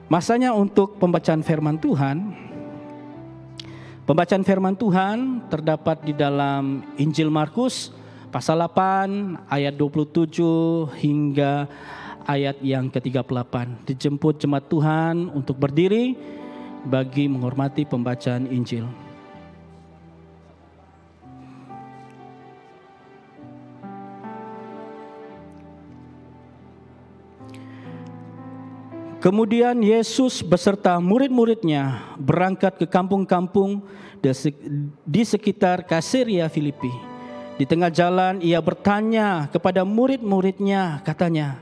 Masanya untuk pembacaan firman Tuhan. Pembacaan firman Tuhan terdapat di dalam Injil Markus pasal 8 ayat 27 hingga ayat yang ke-38. Dijemput jemaat Tuhan untuk berdiri bagi menghormati pembacaan Injil. Kemudian Yesus beserta murid-muridnya berangkat ke kampung-kampung di sekitar Kaisarea Filipi. Di tengah jalan ia bertanya kepada murid-muridnya, katanya,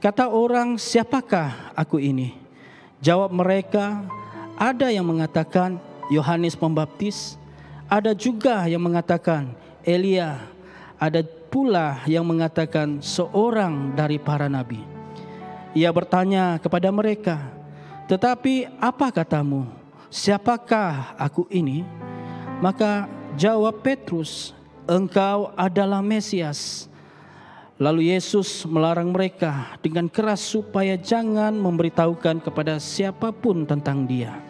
"Kata orang, siapakah aku ini?" Jawab mereka, "Ada yang mengatakan Yohanes Pembaptis, ada juga yang mengatakan Elia, ada pula yang mengatakan seorang dari para nabi." Ia bertanya kepada mereka, "Tetapi apa katamu? Siapakah aku ini?" Maka jawab Petrus, "Engkau adalah Mesias." Lalu Yesus melarang mereka dengan keras supaya jangan memberitahukan kepada siapapun tentang Dia.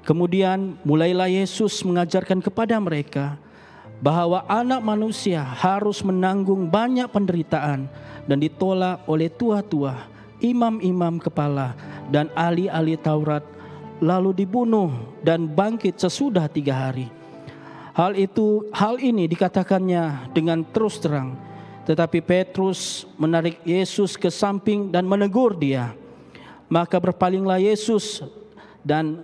Kemudian mulailah Yesus mengajarkan kepada mereka bahwa Anak Manusia harus menanggung banyak penderitaan dan ditolak oleh tua-tua, imam-imam kepala, dan ahli-ahli Taurat, lalu dibunuh dan bangkit sesudah 3 hari. Hal ini dikatakannya dengan terus terang, tetapi Petrus menarik Yesus ke samping dan menegur dia. Maka berpalinglah Yesus dan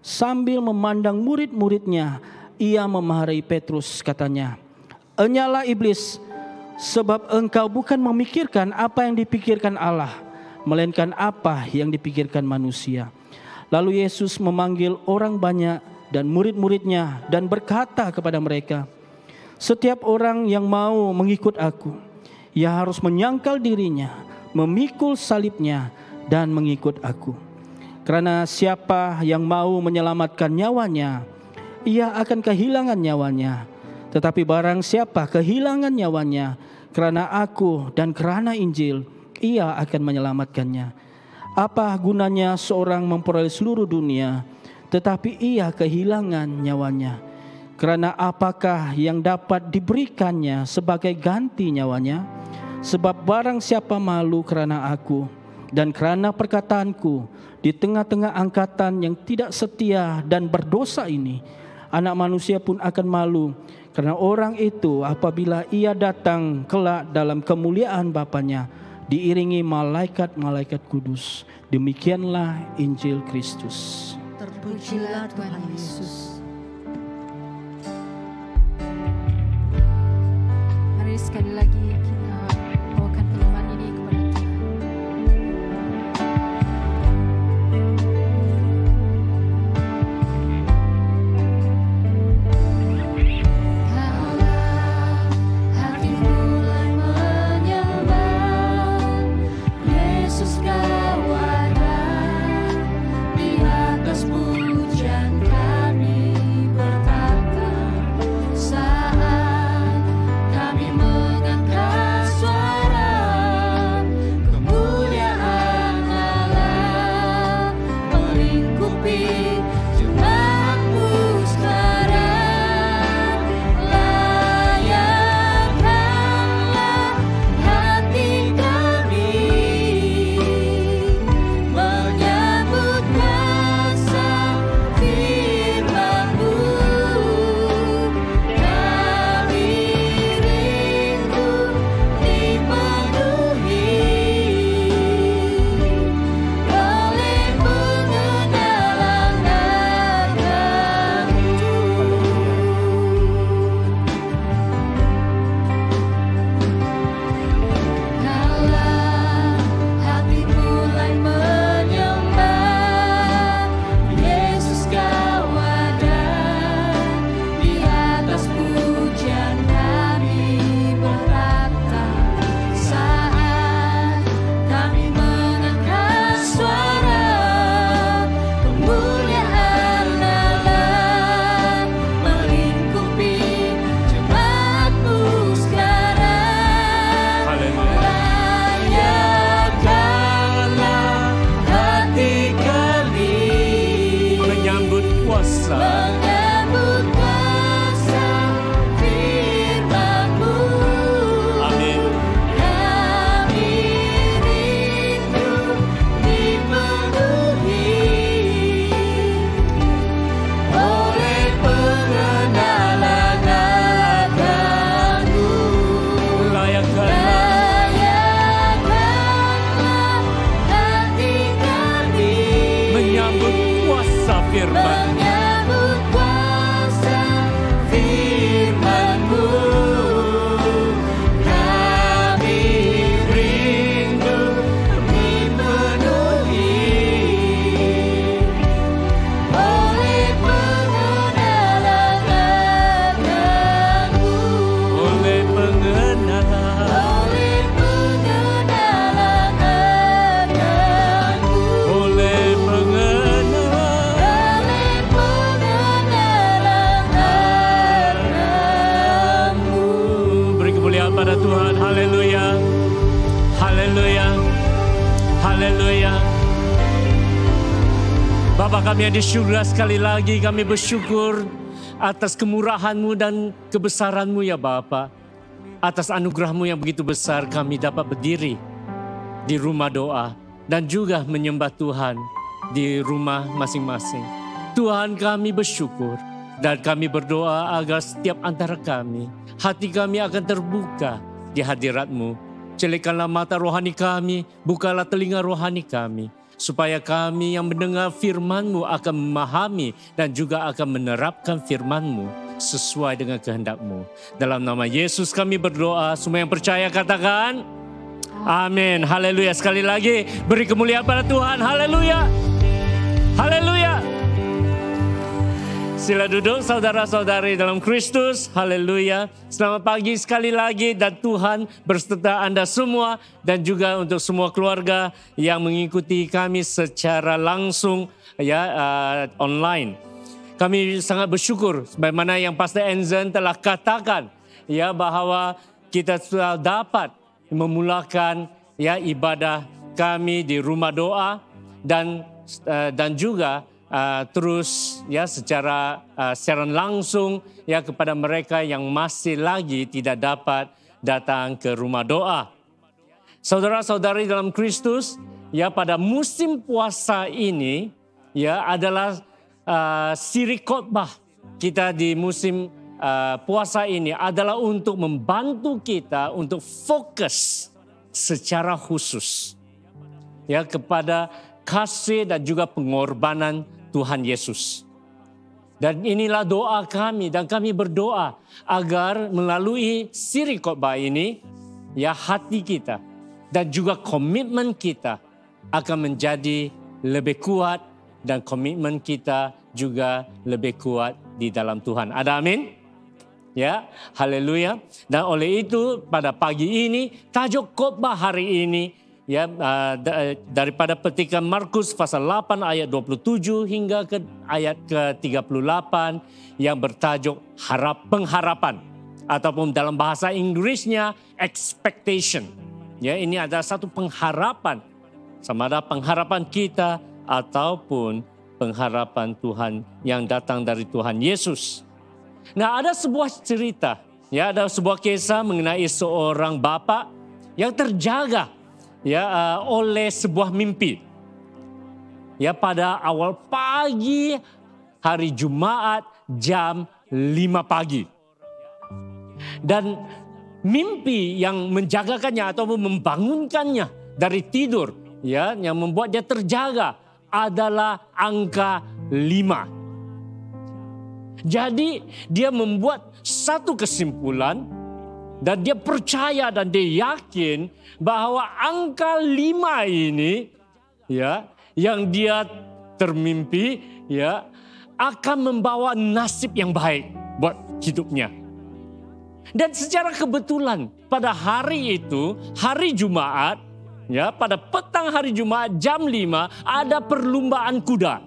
sambil memandang murid-muridnya, ia memarahi Petrus, katanya, "Enyalah iblis, sebab engkau bukan memikirkan apa yang dipikirkan Allah, melainkan apa yang dipikirkan manusia." Lalu Yesus memanggil orang banyak dan murid-muridnya dan berkata kepada mereka, "Setiap orang yang mau mengikut aku, ia harus menyangkal dirinya, memikul salibnya, dan mengikut aku. Karena siapa yang mau menyelamatkan nyawanya, ia akan kehilangan nyawanya. Tetapi barang siapa kehilangan nyawanya karena aku dan karena Injil, ia akan menyelamatkannya. Apa gunanya seorang memperoleh seluruh dunia, tetapi ia kehilangan nyawanya? Karena apakah yang dapat diberikannya sebagai ganti nyawanya? Sebab barang siapa malu karena aku dan karena perkataanku di tengah-tengah angkatan yang tidak setia dan berdosa ini, Anak Manusia pun akan malu karena orang itu apabila ia datang kelak dalam kemuliaan Bapanya diiringi malaikat-malaikat kudus." Demikianlah Injil Kristus. Terpujilah Tuhan Yesus. Mari sekali lagi kita bawakan firman ini kepada Tuhan. Saat kami mengangkat pada Tuhan. Haleluya. Haleluya. Haleluya. Bapa kami yang di surga, sekali lagi kami bersyukur atas kemurahan-Mu dan kebesaran-Mu ya Bapa. Atas anugerah-Mu yang begitu besar kami dapat berdiri di rumah doa dan juga menyembah Tuhan di rumah masing-masing. Tuhan, kami bersyukur dan kami berdoa agar setiap antara kami, hati kami akan terbuka di hadirat-Mu. Celikkanlah mata rohani kami, bukalah telinga rohani kami, supaya kami yang mendengar firman-Mu akan memahami dan juga akan menerapkan firman-Mu sesuai dengan kehendak-Mu. Dalam nama Yesus kami berdoa, semua yang percaya katakan amin. Haleluya. Sekali lagi beri kemuliaan pada Tuhan. Haleluya. Haleluya. Sila duduk saudara-saudari dalam Kristus. Haleluya. Selamat pagi sekali lagi dan Tuhan berserta Anda semua dan juga untuk semua keluarga yang mengikuti kami secara langsung online. Kami sangat bersyukur sebagaimana yang Pastor Enzen telah katakan ya bahwa kita sudah dapat memulakan ya ibadah kami di rumah doa dan juga terus ya secara siaran langsung ya kepada mereka yang masih lagi tidak dapat datang ke rumah doa. Saudara-saudari dalam Kristus, ya pada musim puasa ini ya adalah siri khotbah kita di musim puasa ini adalah untuk membantu kita untuk fokus secara khusus ya kepada kasih dan juga pengorbanan Tuhan Yesus. Dan inilah doa kami dan kami berdoa agar melalui siri khotbah ini ya hati kita dan juga komitmen kita akan menjadi lebih kuat dan komitmen kita juga lebih kuat di dalam Tuhan. Ada amin? Ya, haleluya. Dan oleh itu pada pagi ini tajuk khotbah hari ini ya daripada petikan Markus pasal 8 ayat 27 hingga ke ayat ke-38 yang bertajuk pengharapan ataupun dalam bahasa Inggrisnya expectation. Ya, ini adalah satu pengharapan. Sama ada pengharapan kita ataupun pengharapan Tuhan yang datang dari Tuhan Yesus. Nah, ada sebuah cerita, ya ada sebuah kisah mengenai seorang bapa yang terjaga ya oleh sebuah mimpi. Ya pada awal pagi hari Jumat jam 5 pagi. Dan mimpi yang menjagakannya ataupun membangunkannya dari tidur ya yang membuat dia terjaga adalah angka 5. Jadi dia membuat satu kesimpulan dan dia percaya dan dia yakin bahwa angka 5 ini ya yang dia termimpi ya akan membawa nasib yang baik buat hidupnya. Dan secara kebetulan pada hari itu, hari Jumat, ya, pada petang hari Jumat jam 5 ada perlombaan kuda.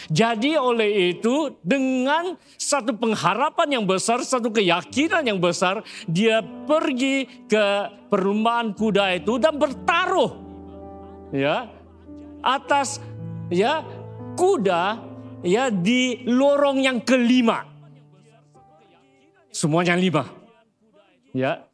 Jadi oleh itu dengan satu pengharapan yang besar, satu keyakinan yang besar, dia pergi ke perlombaan kuda itu dan bertaruh ya atas ya kuda ya di lorong yang kelima. Semuanya 5. Ya.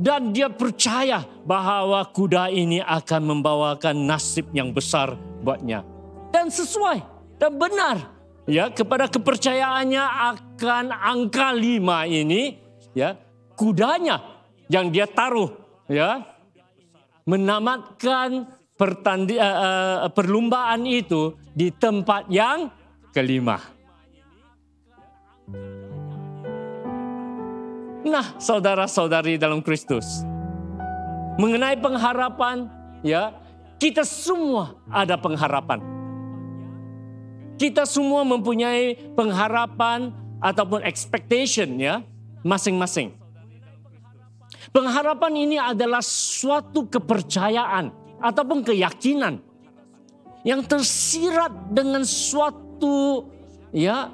Dan dia percaya bahwa kuda ini akan membawakan nasib yang besar buatnya. Dan sesuai dan benar ya kepada kepercayaannya akan angka 5 ini ya kudanya yang dia taruh ya menamatkan perlombaan itu di tempat yang kelima. Nah, saudara-saudari dalam Kristus, mengenai pengharapan, ya, kita semua ada pengharapan. Kita semua mempunyai pengharapan ataupun expectation, ya, masing-masing. Pengharapan ini adalah suatu kepercayaan ataupun keyakinan yang tersirat dengan suatu, ya,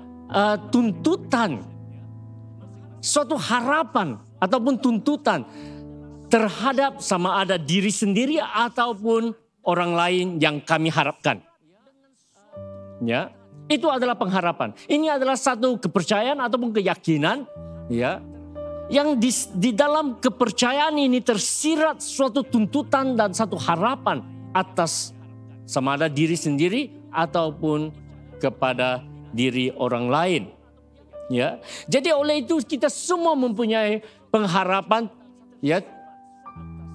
tuntutan. Suatu harapan ataupun tuntutan terhadap sama ada diri sendiri ataupun orang lain yang kami harapkan. Ya, itu adalah pengharapan. Ini adalah satu kepercayaan ataupun keyakinan, ya, yang di dalam kepercayaan ini tersirat suatu tuntutan dan satu harapan atas sama ada diri sendiri ataupun kepada diri orang lain. Ya, jadi oleh itu kita semua mempunyai pengharapan, ya,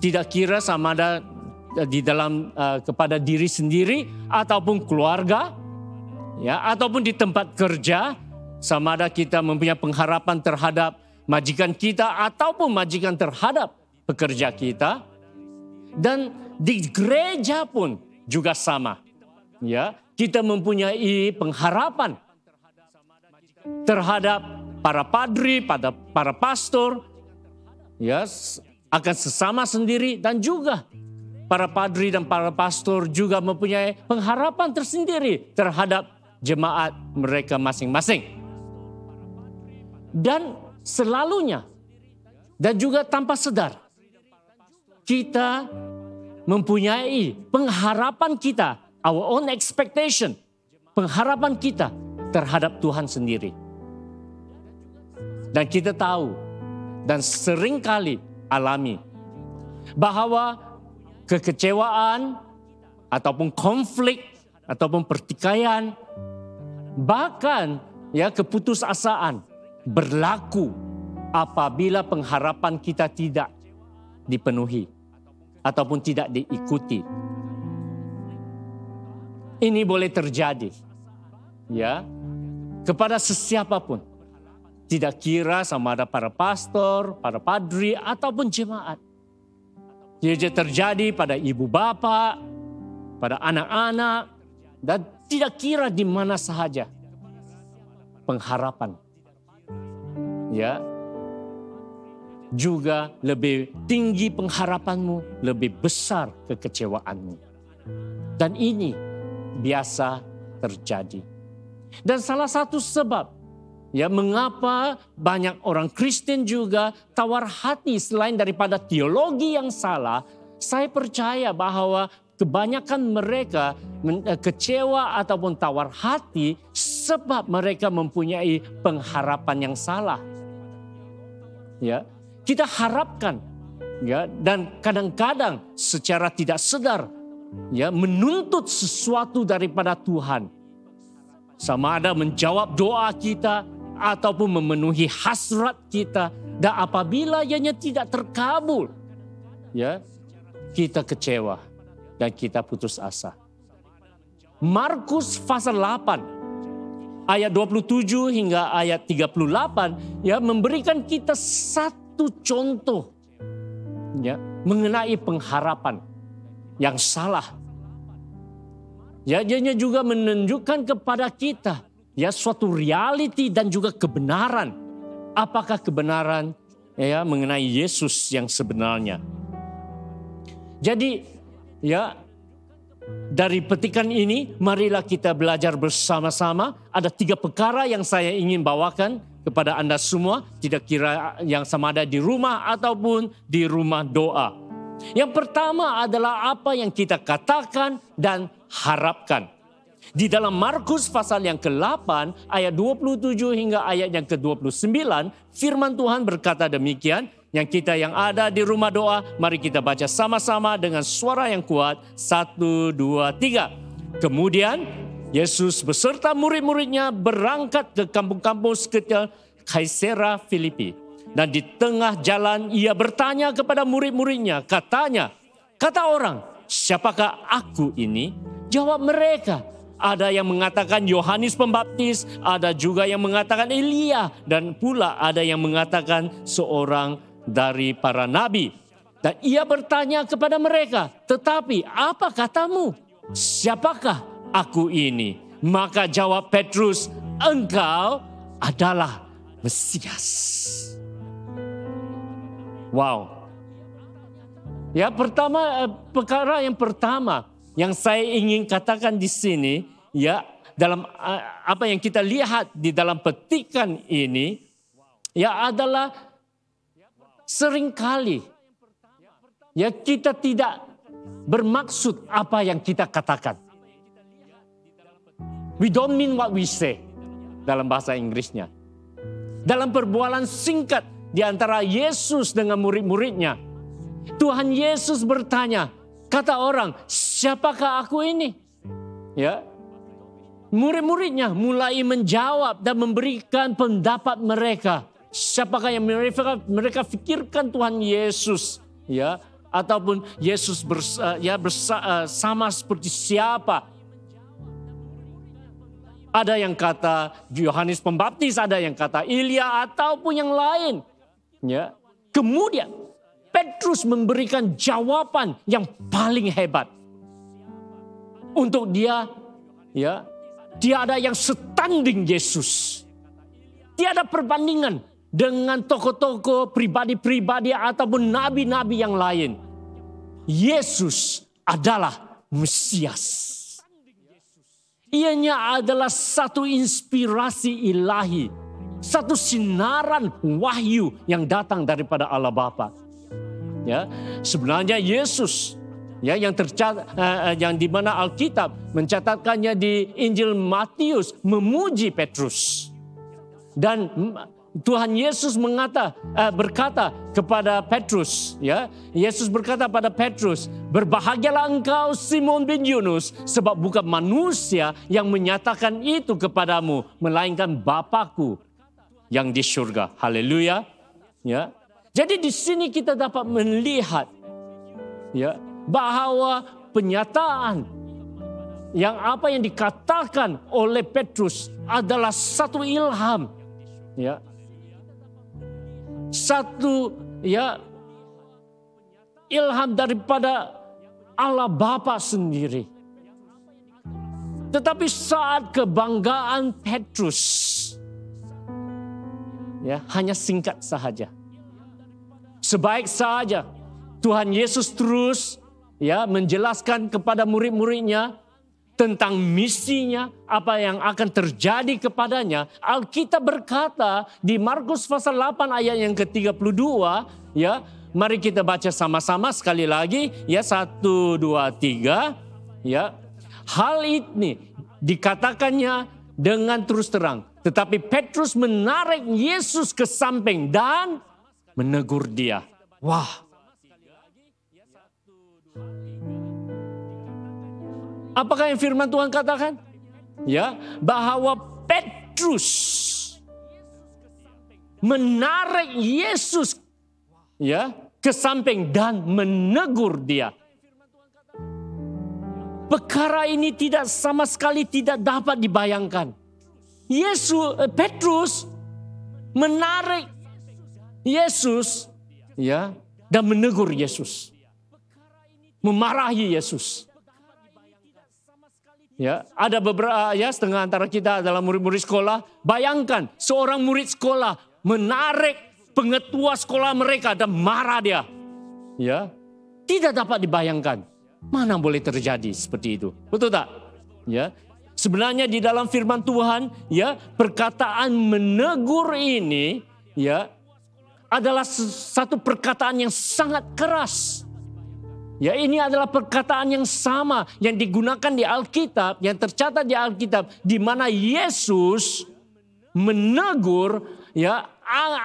tidak kira sama ada di dalam kepada diri sendiri ataupun keluarga, ya, ataupun di tempat kerja, sama ada kita mempunyai pengharapan terhadap majikan kita ataupun majikan terhadap pekerja kita, dan di gereja pun juga sama, ya, kita mempunyai pengharapan terhadap para padri, para pastor, ya, akan sesama sendiri, dan juga para padri dan para pastor juga mempunyai pengharapan tersendiri terhadap jemaat mereka masing-masing. Dan selalunya dan juga tanpa sadar kita mempunyai pengharapan kita, our own expectation, pengharapan kita terhadap Tuhan sendiri. Dan kita tahu dan seringkali alami bahwa kekecewaan ataupun konflik ataupun pertikaian, bahkan ya keputusasaan berlaku apabila pengharapan kita tidak dipenuhi ataupun tidak diikuti. Ini boleh terjadi, ya, kepada sesiapapun. Tidak kira sama ada para pastor, para padri ataupun jemaat. Jadi terjadi pada ibu bapa, pada anak-anak, dan tidak kira di mana sahaja. Pengharapan, ya, juga lebih tinggi pengharapanmu, lebih besar kekecewaanmu. Dan ini biasa terjadi. Dan salah satu sebab, ya, mengapa banyak orang Kristen juga tawar hati selain daripada teologi yang salah, saya percaya bahwa kebanyakan mereka kecewa ataupun tawar hati sebab mereka mempunyai pengharapan yang salah. Ya, kita harapkan, ya, dan kadang-kadang secara tidak sadar, ya, menuntut sesuatu daripada Tuhan. Sama ada menjawab doa kita ataupun memenuhi hasrat kita, dan apabila ianya tidak terkabul, ya, kita kecewa dan kita putus asa. Markus pasal 8 ayat 27 hingga ayat 38, ya, memberikan kita satu contoh, ya, mengenai pengharapan yang salah. Ya, ianya juga menunjukkan kepada kita, ya, suatu reality dan juga kebenaran. Apakah kebenaran, ya, mengenai Yesus yang sebenarnya? Jadi, ya, dari petikan ini marilah kita belajar bersama-sama. Ada 3 perkara yang saya ingin bawakan kepada Anda semua, tidak kira yang sama ada di rumah ataupun di rumah doa. Yang pertama adalah apa yang kita katakan dan harapkan. Di dalam Markus pasal yang ke-8 ayat 27 hingga ayat yang ke-29, firman Tuhan berkata demikian. Yang kita yang ada di rumah doa, mari kita baca sama-sama dengan suara yang kuat. 1, 2, 3. Kemudian Yesus beserta murid-muridnya berangkat ke kampung-kampung sekitar Kaisarea Filipi. Dan di tengah jalan ia bertanya kepada murid-muridnya, katanya, kata orang, siapakah aku ini? Jawab mereka, ada yang mengatakan Yohanes Pembaptis, ada juga yang mengatakan Elia, dan pula ada yang mengatakan seorang dari para nabi. Dan ia bertanya kepada mereka, tetapi apa katamu? Siapakah aku ini? Maka jawab Petrus, engkau adalah Mesias. Wow. Ya, perkara yang pertama yang saya ingin katakan di sini, ya, dalam apa yang kita lihat di dalam petikan ini, ya, adalah seringkali ya kita tidak bermaksud apa yang kita katakan. We don't mean what we say dalam bahasa Inggrisnya. Dalam perbualan singkat di antara Yesus dengan murid-muridnya, Tuhan Yesus bertanya, kata orang, siapakah aku ini? Ya, murid-muridnya mulai menjawab dan memberikan pendapat mereka. Siapakah yang mereka pikirkan Tuhan Yesus? Ya, ataupun Yesus sama seperti siapa? Ada yang kata Yohanes Pembaptis, ada yang kata Ilya ataupun yang lain. Ya, kemudian Petrus memberikan jawaban yang paling hebat. Untuk dia, ya, tiada yang setanding Yesus. Tiada perbandingan dengan tokoh-tokoh pribadi-pribadi ataupun nabi-nabi yang lain. Yesus adalah Mesias. Ianya adalah satu inspirasi ilahi, satu sinaran wahyu yang datang daripada Allah Bapa. Ya, sebenarnya Yesus, ya, yang tercatat, yang di mana Alkitab mencatatkannya di Injil Matius memuji Petrus. Dan Tuhan Yesus berkata kepada Petrus, ya, Yesus berkata pada Petrus, berbahagialah engkau Simon bin Yunus, sebab bukan manusia yang menyatakan itu kepadamu, melainkan Bapa-Ku yang di surga. Haleluya. Ya. Jadi di sini kita dapat melihat, ya, bahwa penyataan yang apa yang dikatakan oleh Petrus adalah satu ilham, ya. Satu, ya, ilham daripada Allah Bapa sendiri. Tetapi saat kebanggaan Petrus, ya, hanya singkat sahaja. Sebaik saja Tuhan Yesus terus, ya, menjelaskan kepada murid-muridnya tentang misinya, apa yang akan terjadi kepadanya. Alkitab berkata di Markus pasal 8 ayat yang ke-32, ya, mari kita baca sama-sama sekali lagi, ya, 1, 2, 3, ya. Hal ini dikatakannya dengan terus terang, tetapi Petrus menarik Yesus ke samping dan menegur dia. Wah. Apakah yang firman Tuhan katakan? Ya, bahwa Petrus menarik Yesus, ya, ke samping dan menegur dia. Perkara ini tidak sama sekali tidak dapat dibayangkan. Petrus menarik Yesus, ya, dan menegur Yesus. Memarahi Yesus. Ya, ada beberapa, ya, setengah antara kita adalah murid-murid sekolah. Bayangkan seorang murid sekolah menarik pengetua sekolah mereka dan marah dia. Ya, tidak dapat dibayangkan. Mana boleh terjadi seperti itu? Betul tak? Ya, sebenarnya di dalam firman Tuhan, ya, perkataan menegur ini, ya, adalah satu perkataan yang sangat keras. Ya, ini adalah perkataan yang sama yang digunakan di Alkitab, yang tercatat di Alkitab, di mana Yesus menegur, ya,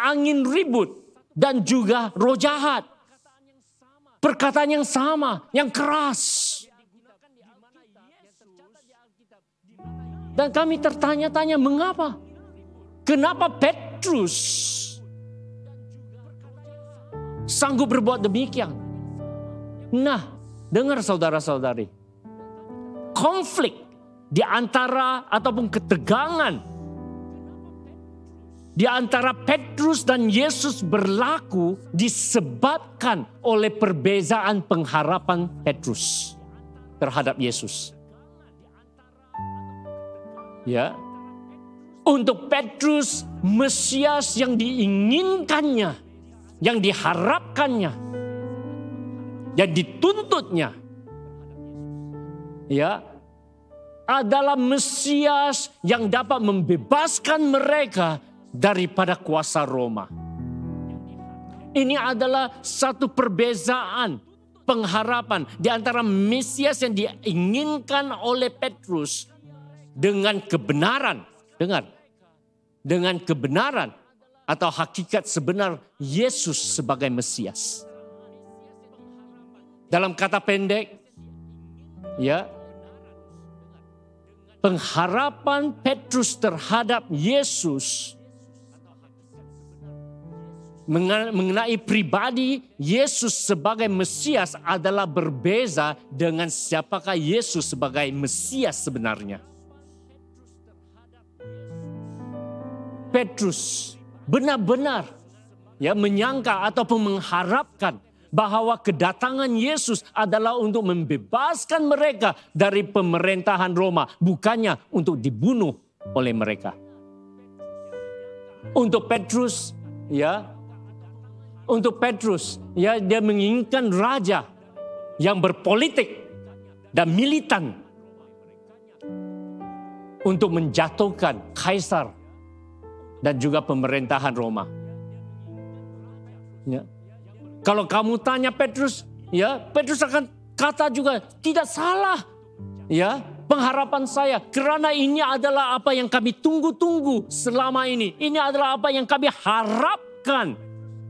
angin ribut dan juga roh jahat. Perkataan yang sama, yang keras. Dan kami tertanya-tanya, mengapa? Kenapa Petrus sanggup berbuat demikian? Nah, dengar saudara-saudari, konflik di antara ataupun ketegangan di antara Petrus dan Yesus berlaku disebabkan oleh perbezaan pengharapan Petrus terhadap Yesus. Ya, untuk Petrus, Mesias yang diinginkannya, yang diharapkannya, yang dituntutnya, ya, adalah Mesias yang dapat membebaskan mereka daripada kuasa Roma. Ini adalah satu perbezaan pengharapan di antara Mesias yang diinginkan oleh Petrus dengan kebenaran. Dengar, dengan kebenaran atau hakikat sebenar Yesus sebagai Mesias. Dalam kata pendek, ya, pengharapan Petrus terhadap Yesus mengenai pribadi Yesus sebagai Mesias adalah berbeza dengan siapakah Yesus sebagai Mesias sebenarnya. Petrus benar-benar ya menyangka ataupun mengharapkan bahwa kedatangan Yesus adalah untuk membebaskan mereka dari pemerintahan Roma, bukannya untuk dibunuh oleh mereka. Untuk Petrus, ya, dia menginginkan raja yang berpolitik dan militan untuk menjatuhkan kaisar dan juga pemerintahan Roma. Ya. Kalau kamu tanya Petrus, ya, Petrus akan kata juga tidak salah. Ya, pengharapan saya karena ini adalah apa yang kami tunggu-tunggu selama ini. Ini adalah apa yang kami harapkan.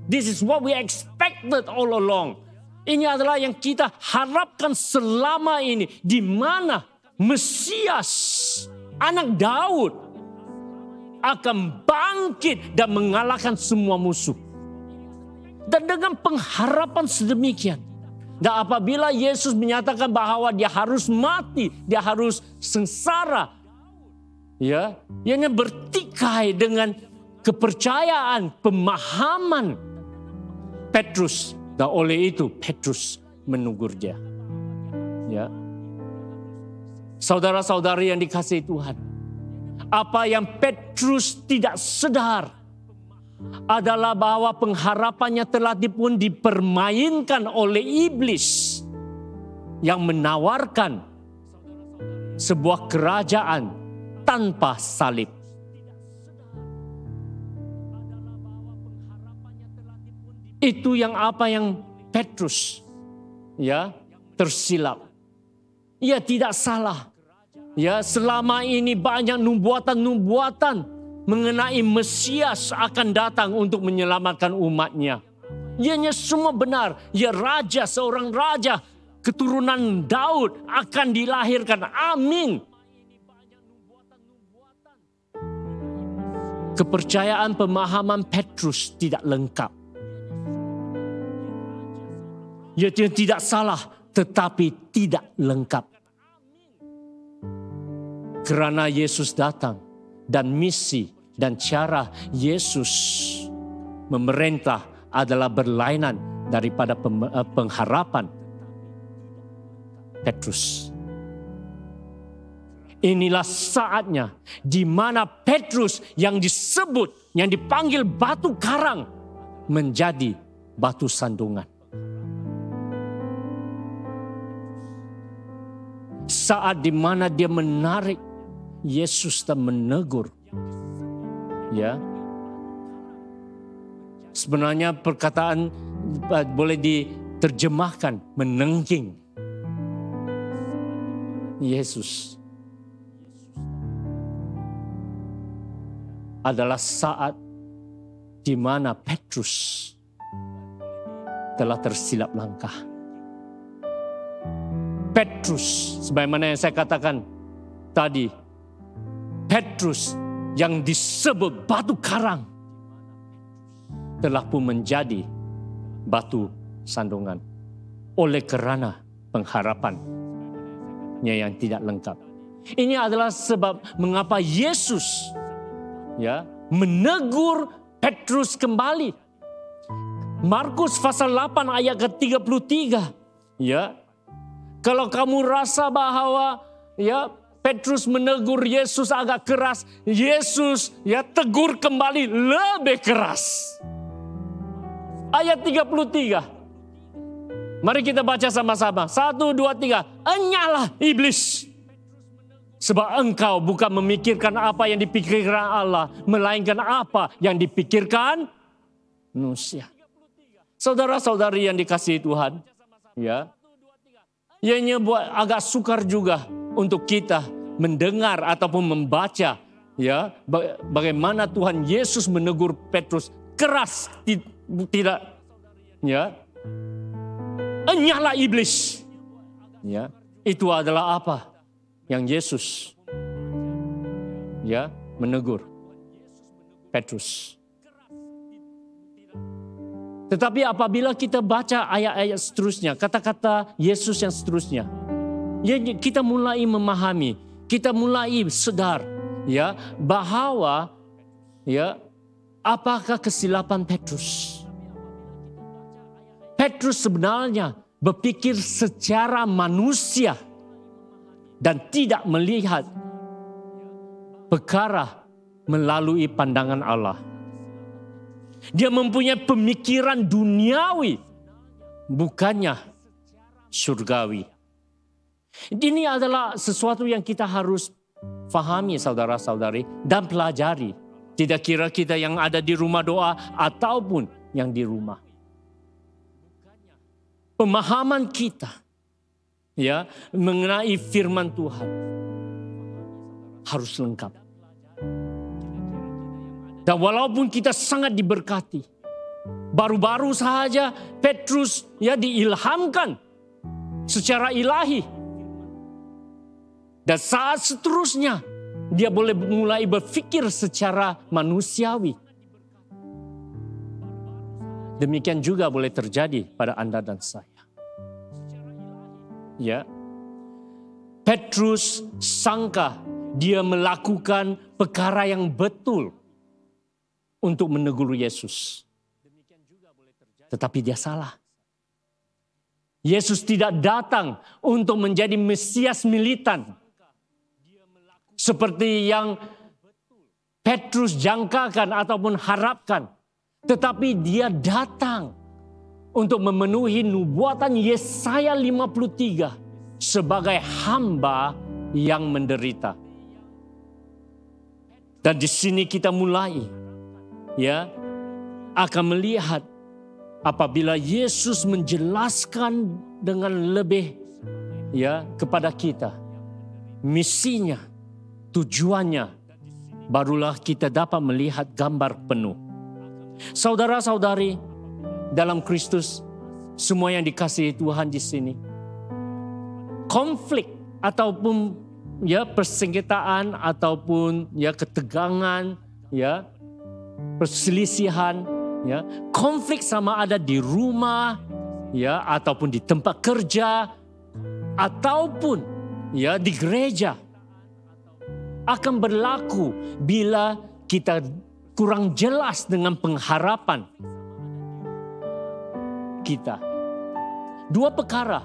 This is what we expected all along. Ini adalah yang kita harapkan selama ini, di mana Mesias, anak Daud, akan bangkit dan mengalahkan semua musuh. Dan dengan pengharapan sedemikian. Dan apabila Yesus menyatakan bahwa dia harus mati, dia harus sengsara, ya, ianya bertikai dengan kepercayaan, pemahaman Petrus. Dan oleh itu Petrus menegur dia. Ya. Saudara-saudari yang dikasihi Tuhan, apa yang Petrus tidak sadar adalah bahwa pengharapannya telah pun dipermainkan oleh iblis yang menawarkan sebuah kerajaan tanpa salib. Itu yang Petrus ya tersilap. Ia tidak salah. Ya, selama ini banyak nubuatan-nubuatan mengenai Mesias akan datang untuk menyelamatkan umatnya. Ianya semua benar. Ya, raja, seorang raja keturunan Daud akan dilahirkan. Amin. Kepercayaan pemahaman Petrus tidak lengkap. Ya, dia tidak salah, tetapi tidak lengkap. Karena Yesus datang dan misi dan cara Yesus memerintah adalah berlainan daripada pengharapan Petrus. Inilah saatnya di mana Petrus yang disebut, yang dipanggil batu karang menjadi batu sandungan. Saat di mana dia menarik Yesus dan menegur. Ya. Sebenarnya perkataan boleh diterjemahkan menengking. Yesus adalah saat di mana Petrus telah tersilap langkah. Petrus, sebagaimana yang saya katakan tadi, Petrus yang disebut batu karang telah pun menjadi batu sandungan oleh kerana pengharapannya yang tidak lengkap. Ini adalah sebab mengapa Yesus ya menegur Petrus kembali. Markus pasal 8 ayat ke-33. Ya. Kalau kamu rasa bahwa ya Petrus menegur Yesus agak keras, Yesus ya tegur kembali lebih keras. Ayat 33. Mari kita baca sama-sama. 1, 2, 3. Enyalah iblis. Sebab engkau bukan memikirkan apa yang dipikirkan Allah, melainkan apa yang dipikirkan manusia. Saudara-saudari yang dikasihi Tuhan, ya, ianya buat agak sukar juga untuk kita mendengar ataupun membaca, ya, bagaimana Tuhan Yesus menegur Petrus keras, tidak, ya, enyahlah iblis, ya, itu adalah apa yang Yesus, ya, menegur Petrus. Tetapi apabila kita baca ayat-ayat seterusnya, kata-kata Yesus yang seterusnya, ya, kita mulai memahami, kita mulai sadar, ya, bahwa, ya, apakah kesilapan Petrus? Petrus sebenarnya berpikir secara manusia dan tidak melihat perkara melalui pandangan Allah. Dia mempunyai pemikiran duniawi, bukannya surgawi. Ini adalah sesuatu yang kita harus fahami, saudara-saudari, dan pelajari. Tidak kira kita yang ada di rumah doa ataupun yang di rumah. Pemahaman kita, ya, mengenai firman Tuhan harus lengkap. Dan walaupun kita sangat diberkati, baru-baru saja Petrus, ya, diilhamkan secara ilahi. Dan saat seterusnya dia boleh mulai berpikir secara manusiawi. Demikian juga boleh terjadi pada Anda dan saya. Ya. Petrus sangka dia melakukan perkara yang betul untuk menegur Yesus. Tetapi dia salah. Yesus tidak datang untuk menjadi Mesias militan. Seperti yang Petrus jangkakan ataupun harapkan. Tetapi dia datang untuk memenuhi nubuatan Yesaya 53 sebagai hamba yang menderita. Dan di sini kita mulai, ya, akan melihat apabila Yesus menjelaskan dengan lebih, ya, kepada kita misinya, tujuannya, barulah kita dapat melihat gambar penuh. Saudara-saudari dalam Kristus, semua yang dikasihi Tuhan di sini, konflik ataupun, ya, persengketaan ataupun, ya, ketegangan, ya, perselisihan, ya, konflik sama ada di rumah, ya, ataupun di tempat kerja, ataupun, ya, di gereja, akan berlaku bila kita kurang jelas dengan pengharapan kita. Dua perkara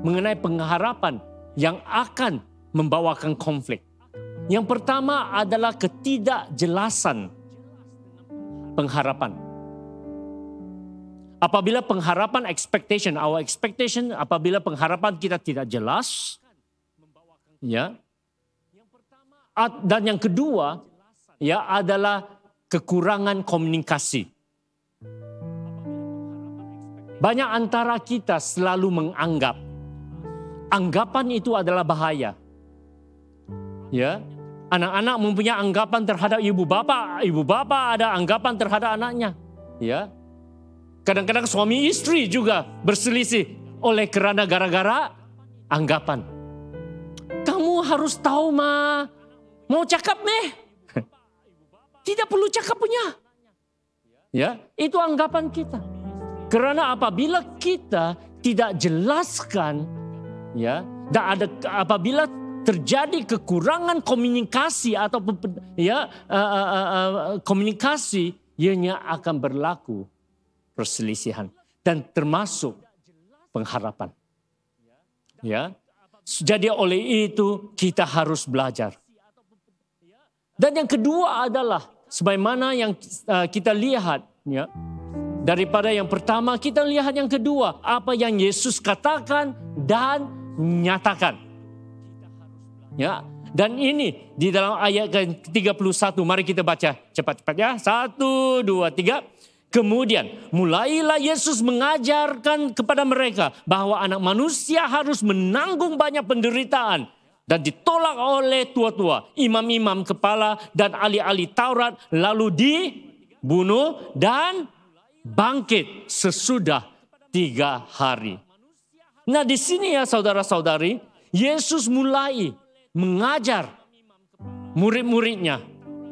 mengenai pengharapan yang akan membawakan konflik. Yang pertama adalah ketidakjelasan pengharapan. Apabila pengharapan, our expectation, apabila pengharapan kita tidak jelas, ya. Dan yang kedua, ya, adalah kekurangan komunikasi. Banyak antara kita selalu menganggap, anggapan itu adalah bahaya. Ya, anak-anak mempunyai anggapan terhadap ibu bapa ada anggapan terhadap anaknya. Ya, kadang-kadang suami istri juga berselisih oleh kerana gara-gara anggapan. Kamu harus tahu mah, mau cakap meh. Tidak perlu cakap punya. Ya, itu anggapan kita. Karena apabila kita tidak jelaskan, ya, dan apabila terjadi kekurangan komunikasi ataupun, ya, komunikasi, ianya akan berlaku perselisihan dan termasuk pengharapan. Ya, jadi oleh itu kita harus belajar. Dan yang kedua adalah sebagaimana yang kita lihat, ya, daripada yang pertama kita lihat yang kedua, apa yang Yesus katakan dan nyatakan. Ya, dan ini di dalam ayat ke-31, mari kita baca cepat-cepat, ya. 1, 2, 3. Kemudian mulailah Yesus mengajarkan kepada mereka bahwa anak manusia harus menanggung banyak penderitaan dan ditolak oleh tua-tua, imam-imam kepala dan ahli-ahli Taurat, lalu dibunuh dan bangkit sesudah 3 hari. Nah, di sini ya saudara-saudari, Yesus mulai mengajar murid-muridnya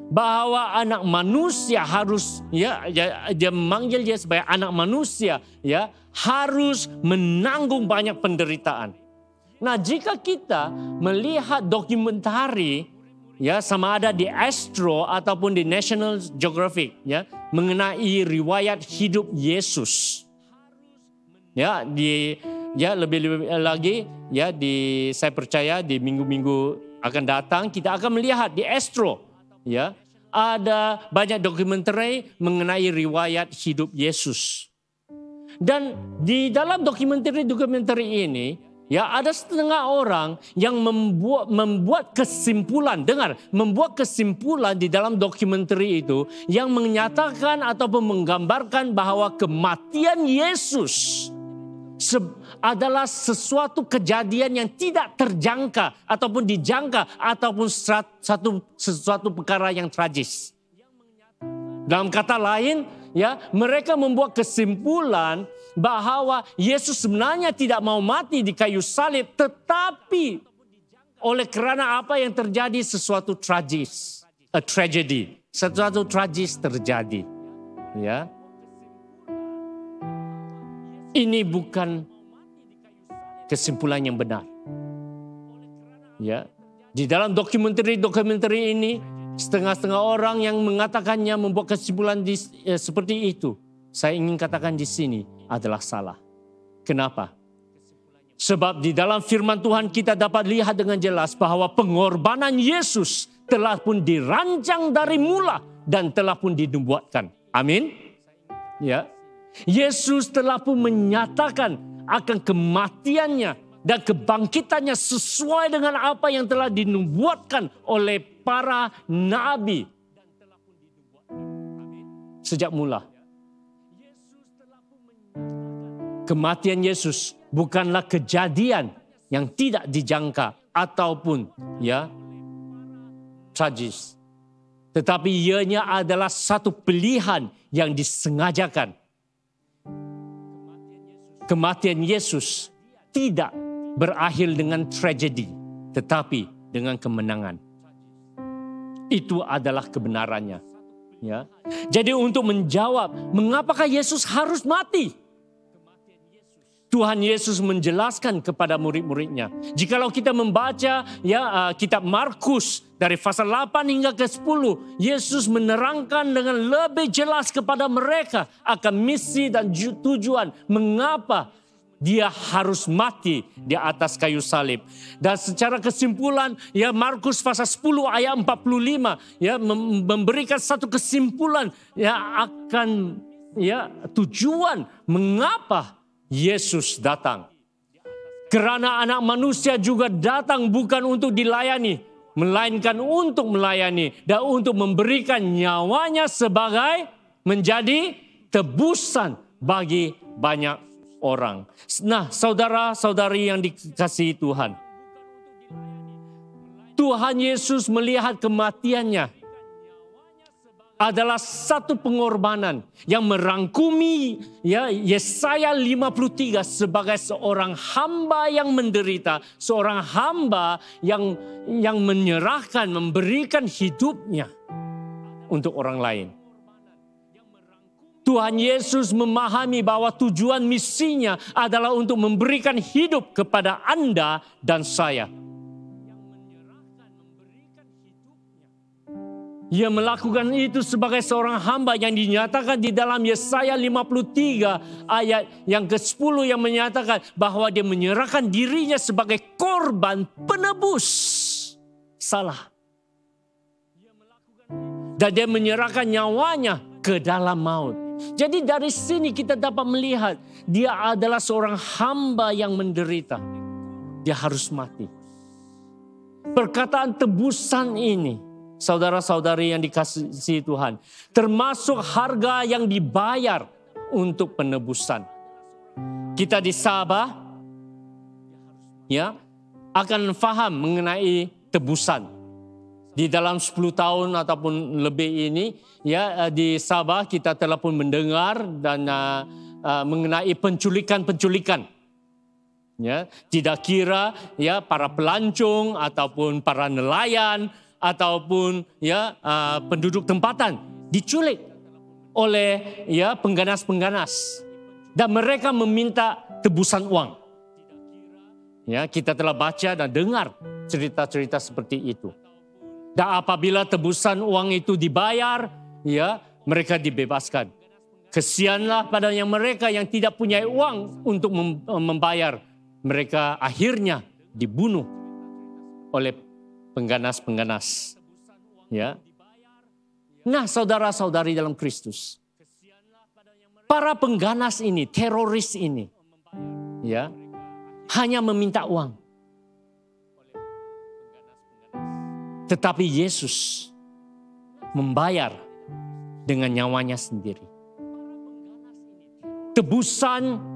bahwa anak manusia harus dia memanggil dia sebagai anak manusia harus menanggung banyak penderitaan. Nah, jika kita melihat dokumentari sama ada di Astro ataupun di National Geographic mengenai riwayat hidup Yesus. Lebih lagi saya percaya di minggu-minggu akan datang kita akan melihat di Astro ada banyak dokumenter mengenai riwayat hidup Yesus. Dan di dalam dokumenter ini ada setengah orang yang membuat kesimpulan di dalam dokumenter itu yang menyatakan ataupun menggambarkan bahwa kematian Yesus adalah sesuatu kejadian yang tidak terjangka ataupun dijangka ataupun sesuatu perkara yang tragis. Dalam kata lain, mereka membuat kesimpulan bahwa Yesus sebenarnya tidak mau mati di kayu salib, tetapi oleh kerana apa yang terjadi sesuatu tragis, sesuatu tragis terjadi. Ini bukan kesimpulan yang benar. Di dalam dokumenter ini, setengah-setengah orang yang mengatakannya membuat kesimpulan seperti itu. Saya ingin katakan di sini adalah salah. Kenapa? Sebab di dalam firman Tuhan kita dapat lihat dengan jelas bahwa pengorbanan Yesus telah pun dirancang dari mula dan telah pun dinubuatkan. Amin. Yesus telah pun menyatakan akan kematiannya dan kebangkitannya sesuai dengan apa yang telah dinubuatkan oleh para nabi sejak mula. Kematian Yesus bukanlah kejadian yang tidak dijangka ataupun tragis, tetapi ianya adalah satu pilihan yang disengajakan. Kematian Yesus tidak berakhir dengan tragedi, tetapi dengan kemenangan. Itu adalah kebenarannya. Jadi untuk menjawab, mengapakah Yesus harus mati? Tuhan Yesus menjelaskan kepada murid-muridnya. Jikalau kita membaca kitab Markus dari pasal 8 hingga ke 10, Yesus menerangkan dengan lebih jelas kepada mereka akan misi dan tujuan mengapa dia harus mati di atas kayu salib. Dan secara kesimpulan Markus pasal 10 ayat 45 memberikan satu kesimpulan akan tujuan mengapa Yesus datang. Karena anak manusia juga datang bukan untuk dilayani, melainkan untuk melayani dan untuk memberikan nyawanya sebagai menjadi tebusan bagi banyak orang. Nah, saudara-saudari yang dikasihi Tuhan, Tuhan Yesus melihat kematiannya adalah satu pengorbanan yang merangkumi Yesaya 53 sebagai seorang hamba yang menderita, seorang hamba yang menyerahkan, memberikan hidupnya untuk orang lain. Tuhan Yesus memahami bahwa tujuan misinya adalah untuk memberikan hidup kepada Anda dan saya. Ia melakukan itu sebagai seorang hamba yang dinyatakan di dalam Yesaya 53 ayat yang ke-10 yang menyatakan bahwa dia menyerahkan dirinya sebagai korban penebus salah. Dan dia menyerahkan nyawanya ke dalam maut. Jadi dari sini kita dapat melihat dia adalah seorang hamba yang menderita. Dia harus mati. Perkataan tebusan ini saudara-saudari yang dikasihi Tuhan, termasuk harga yang dibayar untuk penebusan. Kita di Sabah ya akan faham mengenai tebusan. Di dalam 10 tahun ataupun lebih ini ya di Sabah kita telah pun mendengar dan mengenai penculikan-penculikan. Ya, tidak kira ya para pelancong ataupun para nelayan ataupun ya penduduk tempatan diculik oleh ya pengganas-pengganas dan mereka meminta tebusan uang. Ya, kita telah baca dan dengar cerita-cerita seperti itu. Dan apabila tebusan uang itu dibayar, ya mereka dibebaskan. Kesianlah pada yang mereka yang tidak punya uang untuk membayar. Mereka akhirnya dibunuh oleh pengganas-pengganas. Ya. Nah, saudara-saudari dalam Kristus, para pengganas ini, teroris ini, ya, hanya meminta uang. Tetapi Yesus membayar dengan nyawanya sendiri. Tebusan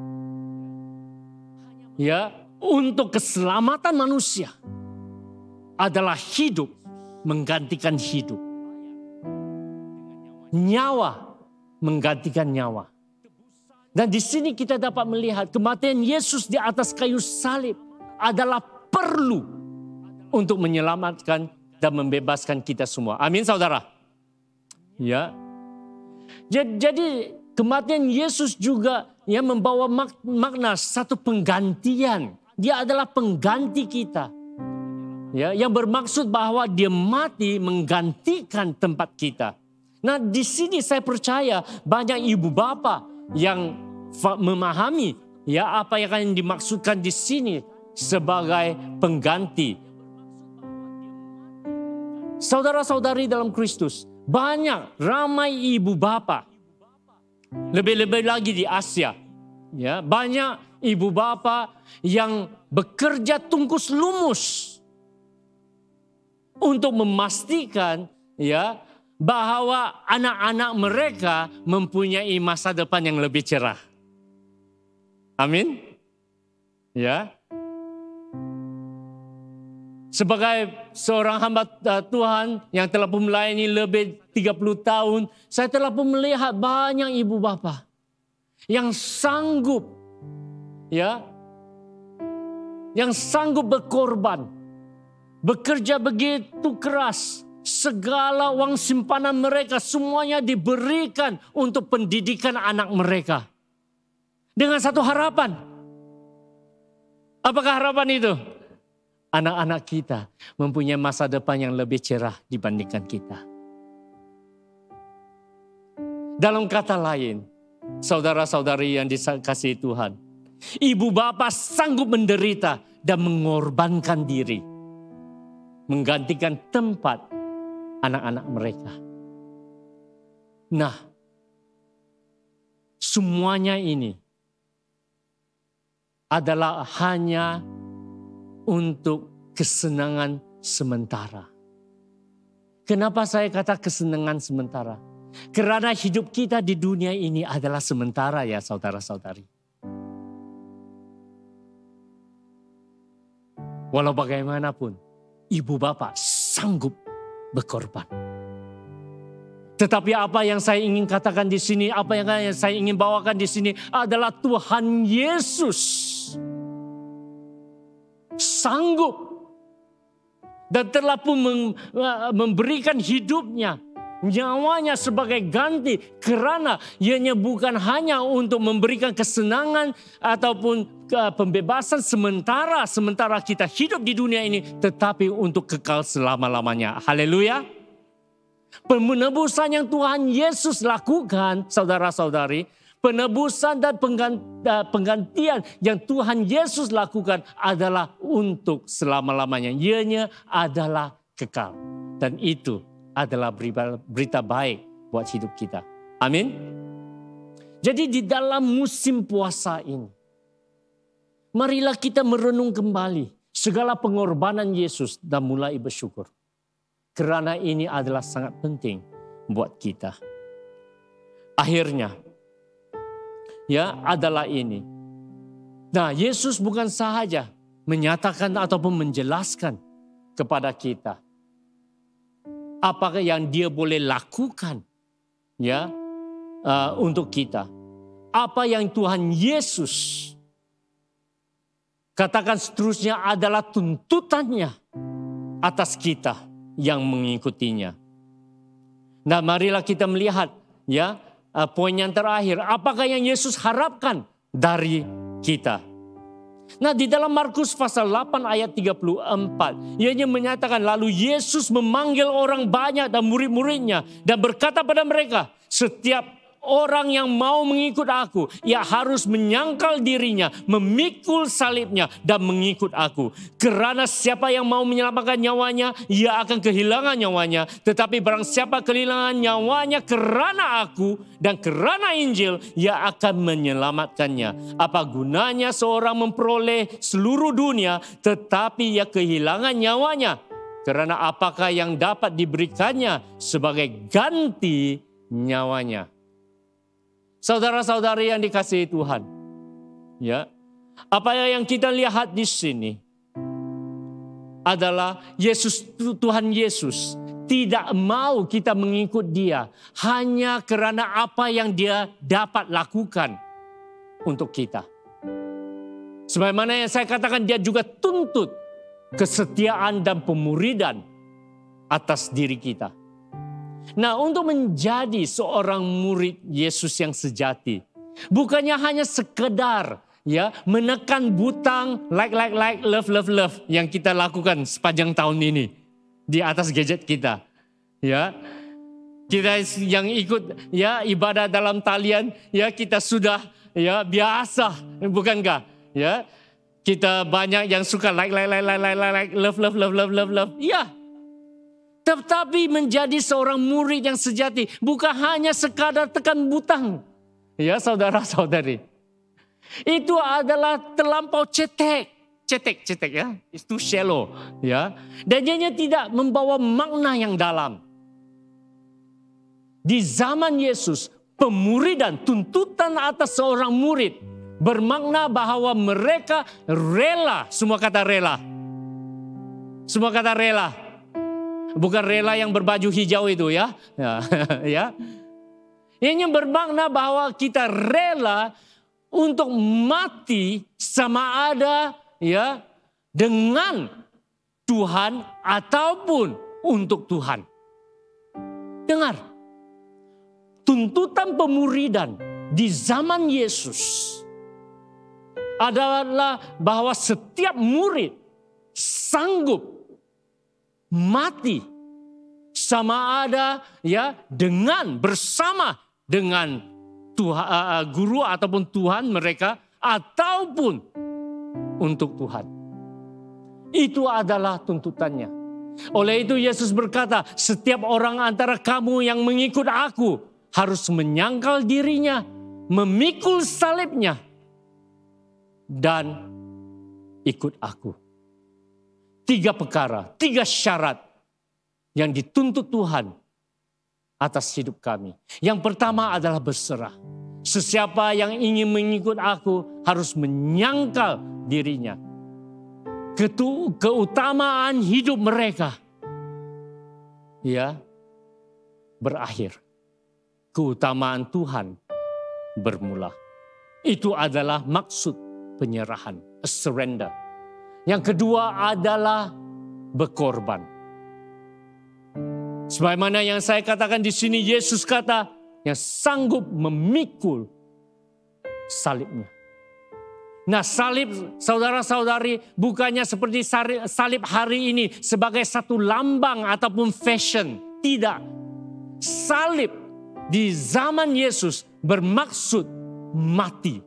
ya untuk keselamatan manusia adalah hidup menggantikan hidup. Nyawa menggantikan nyawa. Dan di sini kita dapat melihat kematian Yesus di atas kayu salib adalah perlu untuk menyelamatkan dan membebaskan kita semua. Amin, saudara. Ya. Jadi kematian Yesus juga ya membawa makna satu penggantian. Dia adalah pengganti kita. Ya, yang bermaksud bahwa dia mati menggantikan tempat kita. Nah, di sini saya percaya banyak ibu bapa yang memahami ya apa yang akan dimaksudkan di sini sebagai pengganti. Saudara-saudari dalam Kristus, banyak ramai ibu bapa. Lebih-lebih lagi di Asia. Ya, banyak ibu bapa yang bekerja tungkus lumus untuk memastikan ya bahwa anak-anak mereka mempunyai masa depan yang lebih cerah. Amin. Ya. Sebagai seorang hamba Tuhan yang telah pun melayani lebih 30 tahun, saya telah pun melihat banyak ibu bapa yang sanggup ya, yang sanggup berkorban, bekerja begitu keras, segala uang simpanan mereka semuanya diberikan untuk pendidikan anak mereka. Dengan satu harapan. Apakah harapan itu? Anak-anak kita mempunyai masa depan yang lebih cerah dibandingkan kita. Dalam kata lain, saudara-saudari yang dikasihi Tuhan, ibu bapa sanggup menderita dan mengorbankan diri, menggantikan tempat anak-anak mereka. Nah, semuanya ini adalah hanya untuk kesenangan sementara. Kenapa saya kata kesenangan sementara? Karena hidup kita di dunia ini adalah sementara ya saudara-saudari. Walau bagaimanapun, ibu bapak sanggup berkorban. Tetapi apa yang saya ingin katakan di sini, apa yang saya ingin bawakan di sini adalah Tuhan Yesus sanggup dan telah pun memberikan hidupnya, nyawanya sebagai ganti, karena ianya bukan hanya untuk memberikan kesenangan ataupun pembebasan sementara kita hidup di dunia ini, tetapi untuk kekal selama-lamanya. Haleluya. Penebusan yang Tuhan Yesus lakukan, saudara-saudari, penebusan dan penggantian yang Tuhan Yesus lakukan adalah untuk selama-lamanya. Ianya adalah kekal. Dan itu adalah berita baik buat hidup kita. Amin. Jadi di dalam musim puasa ini, marilah kita merenung kembali segala pengorbanan Yesus dan mulai bersyukur. Kerana ini adalah sangat penting buat kita. Akhirnya, ya adalah ini. Nah, Yesus bukan sahaja menyatakan ataupun menjelaskan kepada kita apa yang dia boleh lakukan, ya, untuk kita. Apa yang Tuhan Yesus katakan seterusnya adalah tuntutannya atas kita yang mengikutinya. Nah, marilah kita melihat, ya, poin yang terakhir. Apakah yang Yesus harapkan dari kita? Nah, di dalam Markus pasal 8 ayat 34, ianya menyatakan, lalu Yesus memanggil orang banyak dan murid-muridnya dan berkata pada mereka, setiap orang yang mau mengikut aku, ia harus menyangkal dirinya, memikul salibnya dan mengikut aku. Kerana siapa yang mau menyelamatkan nyawanya, ia akan kehilangan nyawanya. Tetapi barang siapa kehilangan nyawanya kerana aku dan kerana Injil, ia akan menyelamatkannya. Apa gunanya seorang memperoleh seluruh dunia, tetapi ia kehilangan nyawanya? Kerana apakah yang dapat diberikannya sebagai ganti nyawanya? Saudara-saudari yang dikasihi Tuhan, ya, apa yang kita lihat di sini adalah Tuhan Yesus tidak mau kita mengikut Dia hanya kerana apa yang Dia dapat lakukan untuk kita. Sebagaimana yang saya katakan, Dia juga tuntut kesetiaan dan pemuridan atas diri kita. Nah, untuk menjadi seorang murid Yesus yang sejati, bukannya hanya sekedar, ya, menekan butang like, love yang kita lakukan sepanjang tahun ini di atas gadget kita, ya. Kita yang ikut, ya, ibadah dalam talian, ya, kita sudah, ya, biasa, bukankah? Ya, kita banyak yang suka like, love, ya. Tetapi menjadi seorang murid yang sejati bukan hanya sekadar tekan butang. Ya, saudara-saudari. Itu adalah terlampau cetek ya. Itu shallow, ya. Dan dia tidak membawa makna yang dalam. Di zaman Yesus, pemuridan, tuntutan atas seorang murid bermakna bahwa mereka rela, semua kata rela. Semua kata rela. Bukan rela yang berbaju hijau itu, ya. Ya. Ini bermakna bahwa kita rela untuk mati sama ada, ya, dengan Tuhan ataupun untuk Tuhan. Dengar. Tuntutan pemuridan di zaman Yesus adalah bahwa setiap murid sanggup mati sama ada, ya, dengan bersama dengan Tuhan, guru ataupun Tuhan mereka ataupun untuk Tuhan. Itu adalah tuntutannya. Oleh itu Yesus berkata, setiap orang antara kamu yang mengikut aku harus menyangkal dirinya, memikul salibnya dan ikut aku. 3 perkara, 3 syarat yang dituntut Tuhan atas hidup kami. Yang pertama adalah berserah. Sesiapa yang ingin mengikut aku harus menyangkal dirinya. Keutamaan hidup mereka, ya, berakhir. Keutamaan Tuhan bermula. Itu adalah maksud penyerahan, a surrender. Yang kedua adalah berkorban. Sebagaimana yang saya katakan di sini, Yesus kata yang sanggup memikul salibnya. Nah, salib, saudara-saudari, bukannya seperti salib hari ini sebagai satu lambang ataupun fashion. Tidak. Salib di zaman Yesus bermaksud mati.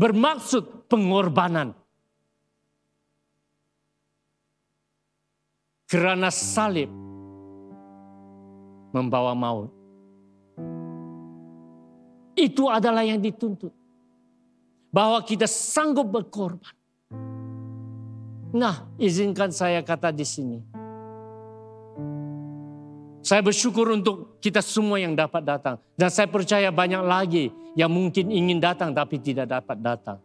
Bermaksud pengorbanan. Kerana salib membawa maut. Itu adalah yang dituntut. Bahwa kita sanggup berkorban. Nah, izinkan saya kata di sini. Saya bersyukur untuk kita semua yang dapat datang. Dan saya percaya banyak lagi yang mungkin ingin datang tapi tidak dapat datang.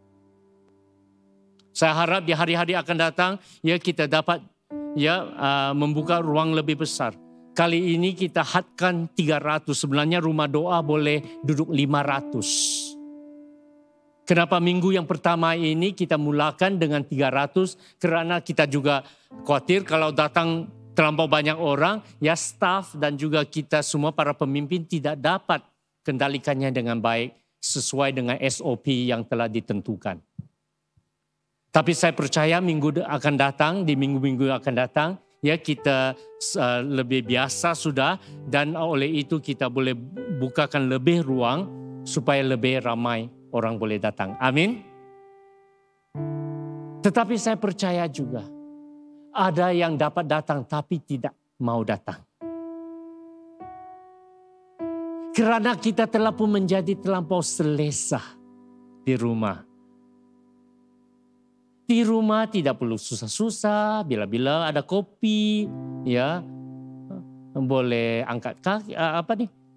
Saya harap di hari-hari akan datang ya kita dapat membuka ruang lebih besar. Kali ini kita hadkan 300. Sebenarnya rumah doa boleh duduk 500. Kenapa minggu yang pertama ini kita mulakan dengan 300? Karena kita juga khawatir kalau datang terlampau banyak orang, ya staf dan juga kita semua para pemimpin tidak dapat kendalikannya dengan baik sesuai dengan SOP yang telah ditentukan. Tapi saya percaya minggu akan datang, di minggu-minggu akan datang, ya kita lebih biasa sudah dan oleh itu kita boleh bukakan lebih ruang supaya lebih ramai orang boleh datang. Amin. Tetapi saya percaya juga ada yang dapat datang tapi tidak mau datang. Kerana kita telah pun menjadi terlampau selesa di rumah. Di rumah tidak perlu susah-susah, bila-bila ada kopi, ya boleh angkat kaki,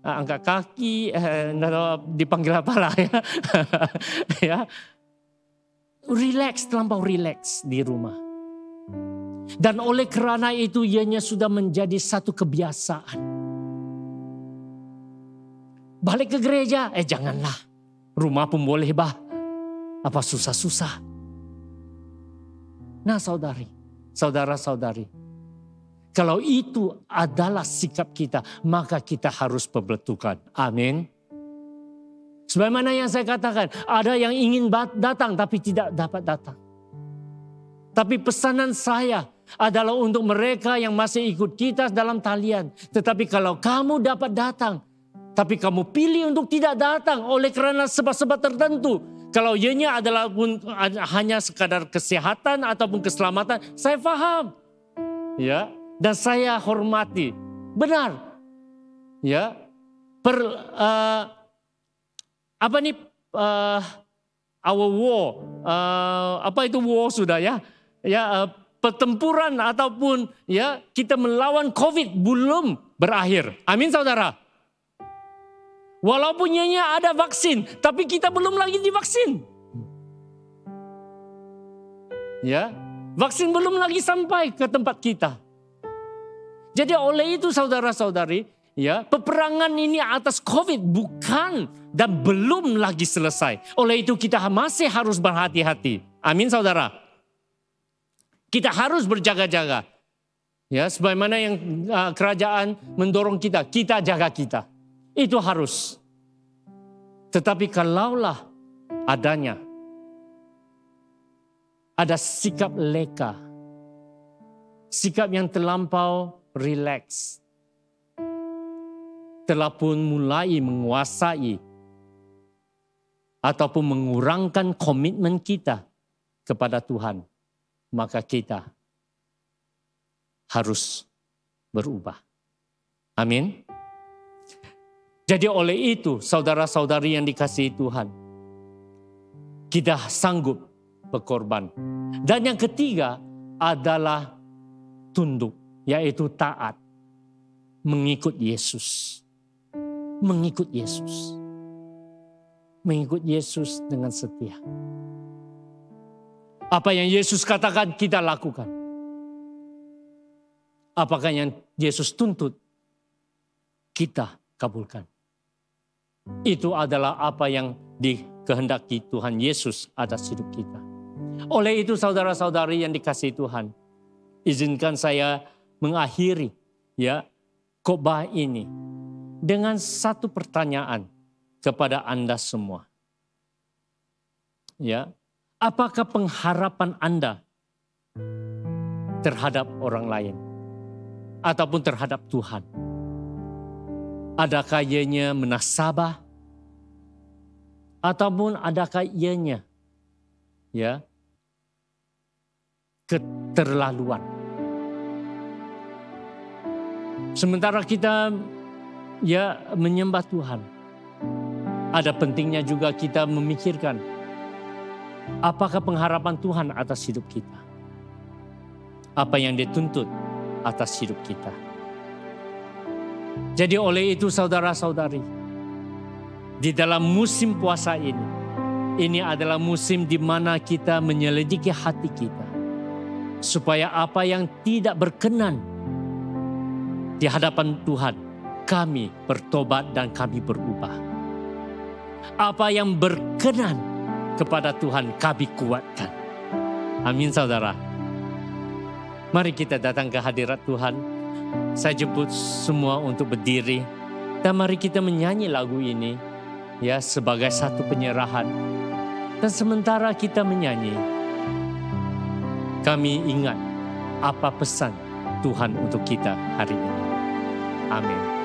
angkat kaki, dipanggil apalah ya, ya, relax, terlampau relax di rumah. Dan oleh kerana itu ianya sudah menjadi satu kebiasaan. Balik ke gereja, janganlah, rumah pun boleh bah, apa susah-susah. Nah saudara-saudari, kalau itu adalah sikap kita, maka kita harus perbetulkan. Amin. Sebagaimana yang saya katakan, ada yang ingin datang tapi tidak dapat datang. Tapi pesanan saya adalah untuk mereka yang masih ikut kita dalam talian. Tetapi kalau kamu dapat datang, tapi kamu pilih untuk tidak datang oleh kerana sebab-sebab tertentu. Kalau ianya adalah hanya sekadar kesehatan ataupun keselamatan, saya faham. Ya, dan saya hormati. Benar. Ya. Our war. Apa itu war sudah ya? Ya, pertempuran ataupun ya kita melawan COVID belum berakhir. Amin saudara. Walaupun ianya ada vaksin, tapi kita belum lagi divaksin. Ya, vaksin belum lagi sampai ke tempat kita. Jadi oleh itu saudara-saudari, ya, peperangan ini atas COVID bukan dan belum lagi selesai. Oleh itu kita masih harus berhati-hati. Amin saudara. Kita harus berjaga-jaga. Ya, sebagaimana yang kerajaan mendorong kita jaga kita. Itu harus. Tetapi kalaulah ada sikap leka, sikap yang terlampau rileks, telah pun mulai menguasai ataupun mengurangkan komitmen kita kepada Tuhan, maka kita harus berubah. Amin. Jadi oleh itu saudara-saudari yang dikasihi Tuhan, kita sanggup berkorban. Dan yang ketiga adalah tunduk, yaitu taat. Mengikut Yesus. Mengikut Yesus. Mengikut Yesus dengan setia. Apa yang Yesus katakan kita lakukan. Apakah yang Yesus tuntut kita kabulkan. Itu adalah apa yang dikehendaki Tuhan Yesus atas hidup kita. Oleh itu saudara-saudari yang dikasihi Tuhan, izinkan saya mengakhiri ya khotbah ini dengan satu pertanyaan kepada Anda semua. Ya, apakah pengharapan Anda terhadap orang lain ataupun terhadap Tuhan? Adakah ianya menasabah? Ataupun adakah ianya ya keterlaluan? Sementara kita ya menyembah Tuhan, ada pentingnya juga kita memikirkan apakah pengharapan Tuhan atas hidup kita? Apa yang dituntut atas hidup kita? Jadi oleh itu saudara-saudari, di dalam musim puasa ini adalah musim di mana kita menyelidiki hati kita. Supaya apa yang tidak berkenan di hadapan Tuhan, kami bertobat dan kami berubah. Apa yang berkenan kepada Tuhan, kami kuatkan. Amin saudara. Mari kita datang ke hadirat Tuhan. Saya jemput semua untuk berdiri. Dan mari kita menyanyi lagu ini. Ya, sebagai satu penyerahan. Dan sementara kita menyanyi, kami ingat apa pesan Tuhan untuk kita hari ini. Amin.